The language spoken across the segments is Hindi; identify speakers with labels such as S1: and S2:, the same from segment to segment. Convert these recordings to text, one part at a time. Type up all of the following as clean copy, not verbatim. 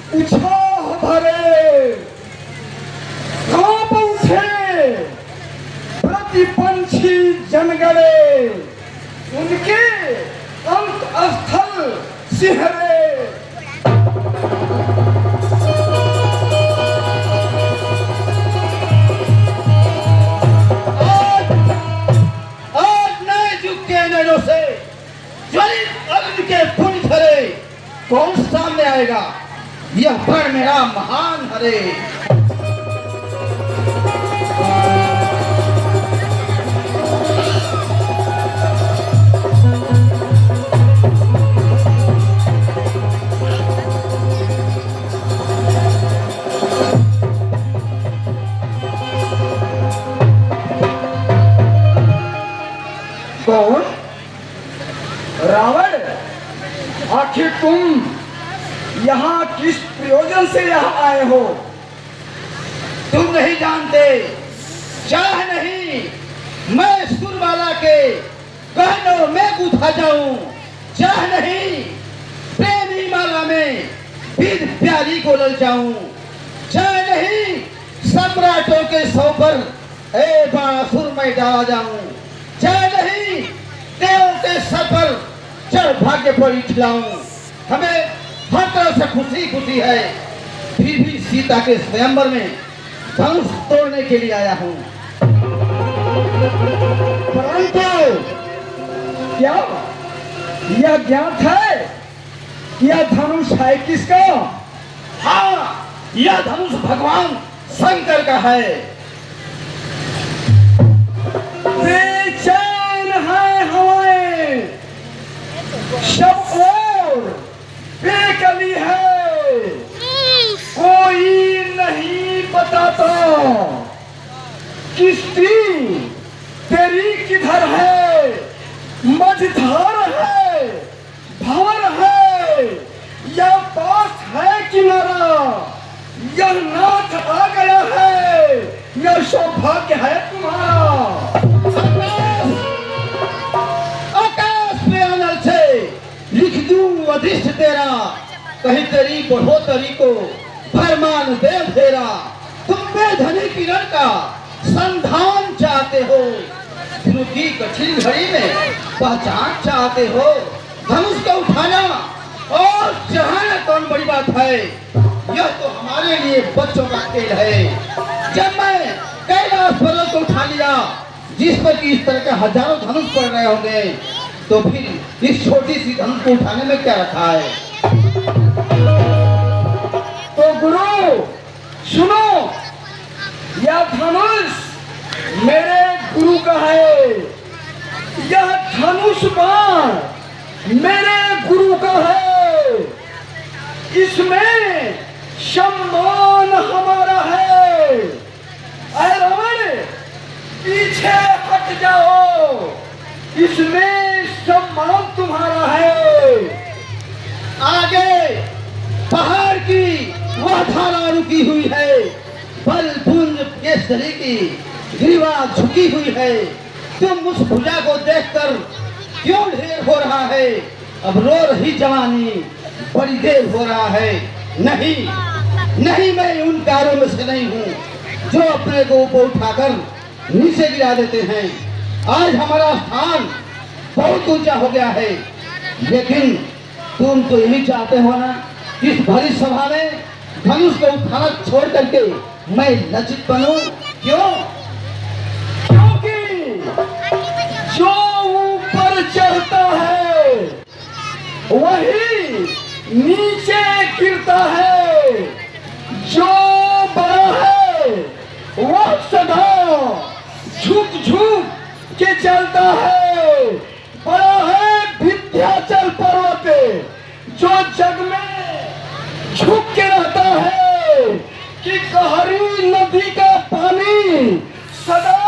S1: उत्साह भरे कांप उठे प्रति पंछी जनगणे, उनके अंत स्थल सिहरे। आज नए युग के नैनों से ज्वलित अग्नि के पुंज भरे कौन सामने आएगा? यह प्रण मेरा महान हरे। कौन? रावण? आखिर तुम यहाँ किस प्रयोजन से यहाँ आए हो? तुम नहीं जानते, चाह नहीं मैं सुरबाला के गहनों में गुथा जाऊं, चाह नहीं प्रेमी माला में विध प्यारी को ललचाऊं, चाह नहीं सम्राटों के सौ पर बाणासुर में डाला जाऊं, चाह नहीं देवों के सर पर चढ़ भाग्य पर खिलाऊं। हमें हर तरह से खुशी खुशी है, फिर भी सीता के स्वयंवर में धनुष तोड़ने के लिए आया हूँ। परंतु क्या यह ज्ञात है यह धनुष है किसका? हाँ, यह धनुष भगवान शंकर का है। बेचैन है हवाएं सब ओर, बेकली है कोई नहीं बताता, किश्ती तेरी किधर है? मझधार है, भंवर है या पास है किनारा? यह नाथ आ गया है, यह सौभाग्य है तुम्हारा। आकाश में अनल से लिख दूं अधिष्ठ तेरा, कहीं तेरी बढ़ोतरी को फरमान दे तेरा। तुम बेधनी किरण का संधान चाहते हो, गुरु की कठिन घड़ी में पहचान चाहते हो। धनुष को उठाना और चढ़ाना कौन बड़ी बात है? यह तो हमारे लिए बच्चों का खेल है। जब मैं कैलाश पर्वत को उठा लिया, जिस पर कि इस तरह के हजारों धनुष पड़ रहे होंगे, तो फिर इस छोटी सी धनुष को उठाने में क्या रखा है? तो गुरु सुनो, यह धनुष मेरे गुरु का है, यह धनुष बाण मेरे गुरु का है, इसमें सम्मान हमारा है। अरे रावण, पीछे हट जाओ, इसमें सम्मान तुम्हारा है। आगे पहाड़ की वह धारा रुकी हुई है, बल पुंज केसरी की ग्रीवा झुकी हुई है। तुम उस भुजा को देखकर क्यों ढेर हो रहा है? अब रो रही जवानी, बड़ी देर हो रहा है। नहीं नहीं, मैं उन कारों में से नहीं हूँ जो अपने को ऊपर उठाकर नीचे गिरा देते हैं। आज हमारा स्थान बहुत ऊंचा हो गया है, लेकिन तुम तो यही चाहते हो ना, इस भरी सभा में धनुष को उठाना छोड़ करके मैं लज्जित बनूं। क्यों? क्योंकि जो ऊपर चढ़ता है वही नीचे गिरता है, जो बड़ा है वह सदा झुक झुक के चलता है। बड़ा है विंध्याचल पर्वत, जो जग में झुक के रहता है कि गहरी नदी का पानी सदा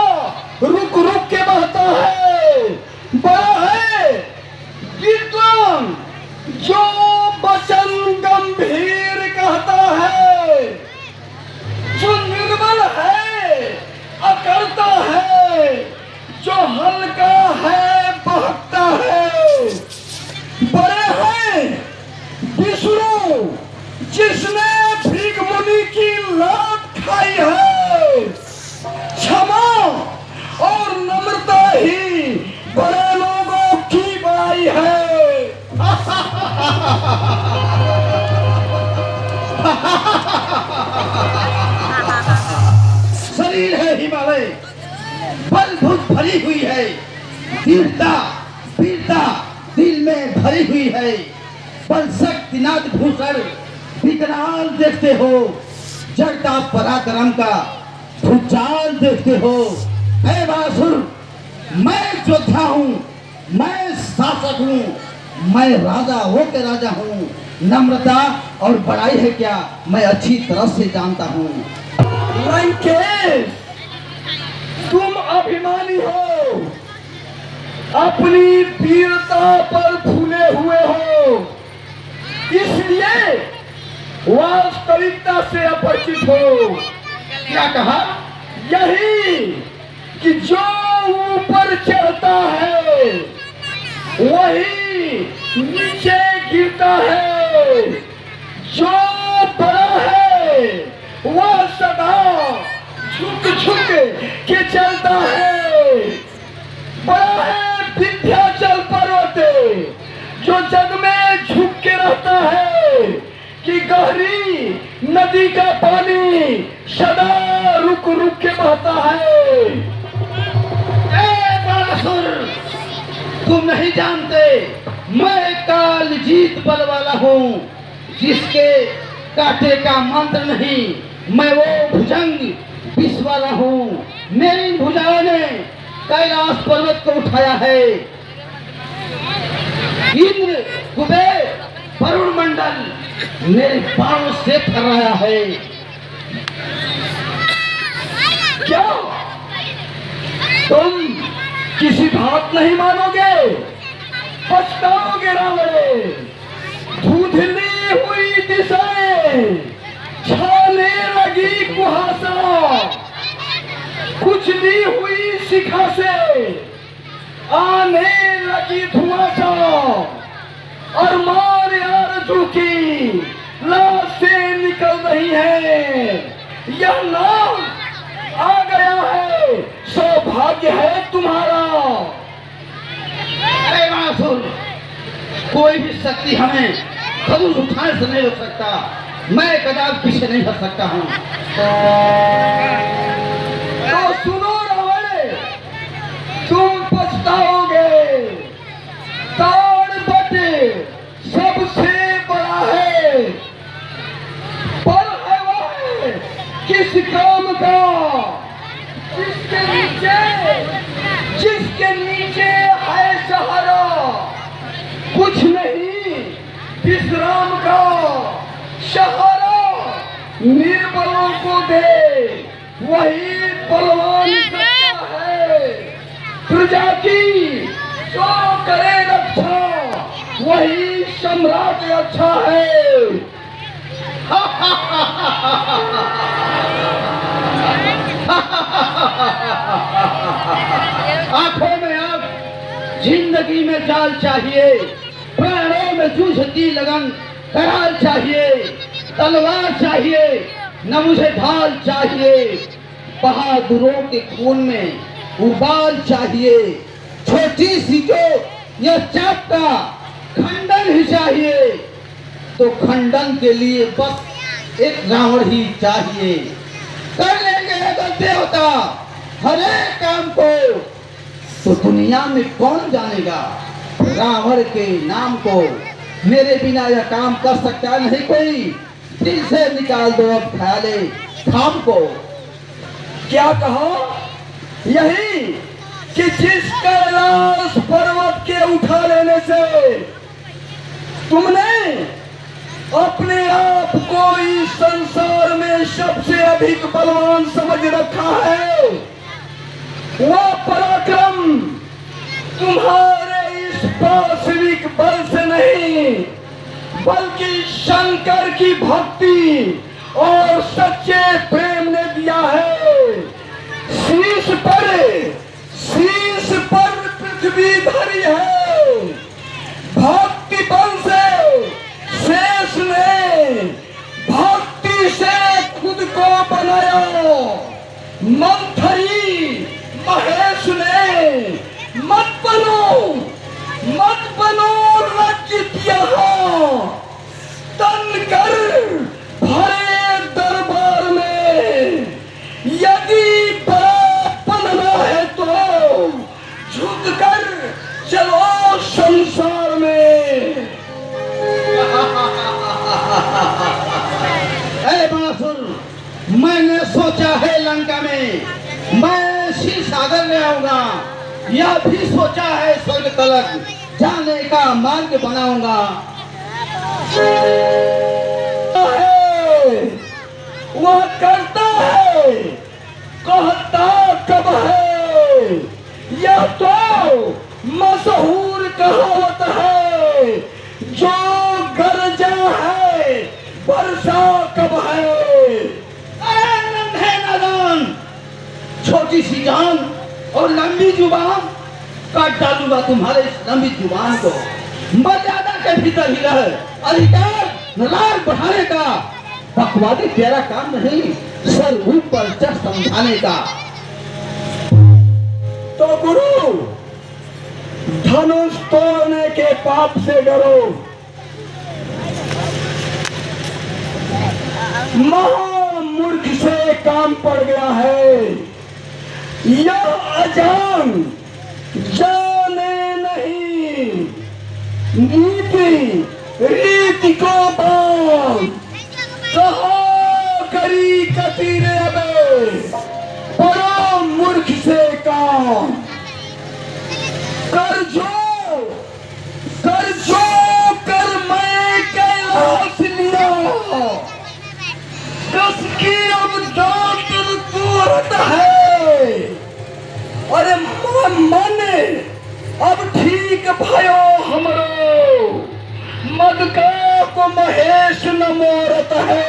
S1: रुक रुक के बहता है। बड़ा है विद्वान, जो वचन गंभीर कहता है, जो निर्मल है अकड़ता है, जो हल्का है बहकता है। बड़े हैं विष्णु, जिसने भृगु मुनि की लात खाई है, क्षमा और नम्रता ही बड़े लोगों की बड़ाई है।
S2: शरीर है हिमालय, बल भूत भरी हुई है, वीरता वीरता दिल में भरी हुई है। बल शक्ति नाद भूषण विकराल देखते हो, जड़ता पराक्रम का भूचाल देखते हो। है बासुर, मैं योद्धा हूँ, मैं शासक हूँ, मैं राजा हो के राजा हूँ। नम्रता और बड़ाई है क्या, मैं अच्छी तरह से जानता हूँ।
S1: लंकेश, तुम अभिमानी हो, अपनी वीरता पर फूले हुए हो, इसलिए वास्तविकता से अपरिचित हो।
S2: क्या कहा?
S1: यही कि जो ऊपर चढ़ता है वही नीचे गिरता है, जो बड़ा है वह सदा झुक झुक के चलता है। बड़ा है विंध्याचल पर्वत, जो जग में झुक के रहता है कि गहरी नदी का पानी सदा रुक रुक के बहता है।
S2: तुम नहीं जानते, मैं काल जीत बल वाला हूँ, जिसके कांटे का मंत्र नहीं। मैं वो भुजंग विष वाला हूँ, मेरी भुजाओं ने कैलाश पर्वत को उठाया है। इंद्र कुबेर वरुण मंडल मेरे पांव से फहराया है।
S1: क्या तुम किसी बात नहीं मानोगे? पछताओगे रावण। धुंधली हुई दिशाएं, छाने लगी कुहासा, कुचली हुई शिखा से आने लगी धुआंसा, और मार आरज़ू की लाश से निकल रही है। यह नाम आ गया है, सौभाग्य है तुम्हारा।
S2: अरे मासूर, कोई भी शक्ति हमें धनुष उठाने से नहीं रोक सकता। मैं कदापि पीछे नहीं हट सकता हूँ।
S1: तो सुनो रावण, तुम पछताओगे। ताड़पट सबसे बड़ा है, पर है वह किस काम का जिसके नीचे है सहारा। कुछ नहीं विश्राम का सहारा निर्बलों को दे, वही बलवान सच्चा है। प्रजा की जो करे रक्षा, वही सम्राट अच्छा है।
S2: आंखों में आग, जिंदगी में जाल चाहिए, प्राणों में जूझती लगन कराल चाहिए। तलवार चाहिए न मुझे ढाल चाहिए, बहादुरों के खून में उबाल चाहिए। छोटी सी जो यह चाप का खंडन ही चाहिए, तो खंडन के लिए बस एक रावण ही चाहिए। कर लेंगे अगर देवता हर एक काम को, तो दुनिया में कौन जानेगा रावण के नाम को। मेरे बिना यह काम कर सकता नहीं कोई, दिल से निकाल दो अब ख्याले खाम को।
S1: क्या कहा? यही कि जिस कैलाश पर्वत के उठा लेने से तुमने अपने आप को इस संसार में सबसे अधिक बलवान समझ रखा है, वह पराक्रम तुम्हारे इस पाशविक बल से नहीं, बल्कि शंकर की भक्ति और सच्चे प्रेम ने दिया है। शीश पर पृथ्वी धरी है, भक्ति बल से शेष ने
S2: सोचा है लंका में मैं शिव सागर में आऊंगा, या भी सोचा है स्वर्ग तलक जाने का मार्ग बनाऊंगा।
S1: वह करता है, कहता कब है, यह तो मशहूर कहावत है, जो गरजा है वर्षा कब है।
S2: अरे नन्हे नादान, छोटी सी जान और लंबी जुबान, काट डालूंगा तुम्हारे इस लंबी जुबान को। मर्यादा के भीतर ही रह, अधिकार नलार बढ़ाने का बकवादी तेरा काम नहीं, सर ऊपर चढ़ समझाने का।
S1: तो गुरु, धनुष तोड़ने के पाप से डरो, महामूर्ख से काम पड़ गया है। यह अजान जाने नहीं, नीति रीति को बांध, कहा करी कतीर अबे, बड़ा मूर्ख से काम। कर कर मैं कैलाश लिया, कस की अब दांत तोड़त है। अरे मन अब ठीक भयो हमरो, मद का को महेश न मोरत है।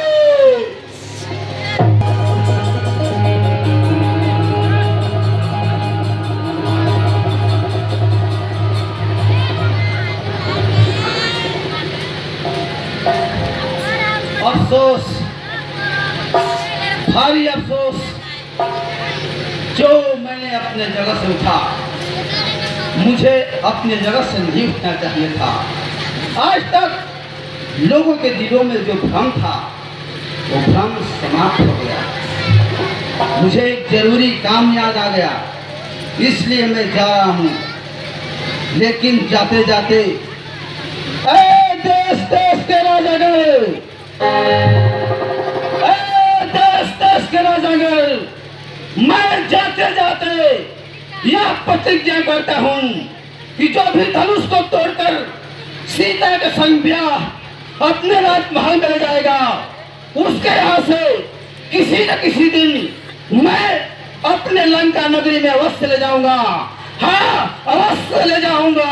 S2: अफसोस, भारी अफसोस, जो मैंने अपने जगह से उठा, मुझे अपने जगह से नहीं उठना चाहिए था। आज तक लोगों के दिलों में जो भ्रम था, वो भ्रम समाप्त हो गया। मुझे एक जरूरी काम याद आ गया, इसलिए मैं जा रहा हूँ। लेकिन जाते जाते देश देश के राजागण, देश के राजागण, मैं जाते जाते यह प्रतिज्ञा करता हूँ कि जो भी धनुष को तोड़कर सीता के संग ब्याह अपने राजमहल में ले जाएगा, उसके यहाँ से किसी न किसी दिन मैं अपने लंका नगरी में अवश्य ले जाऊंगा। हाँ, अवश्य ले जाऊंगा।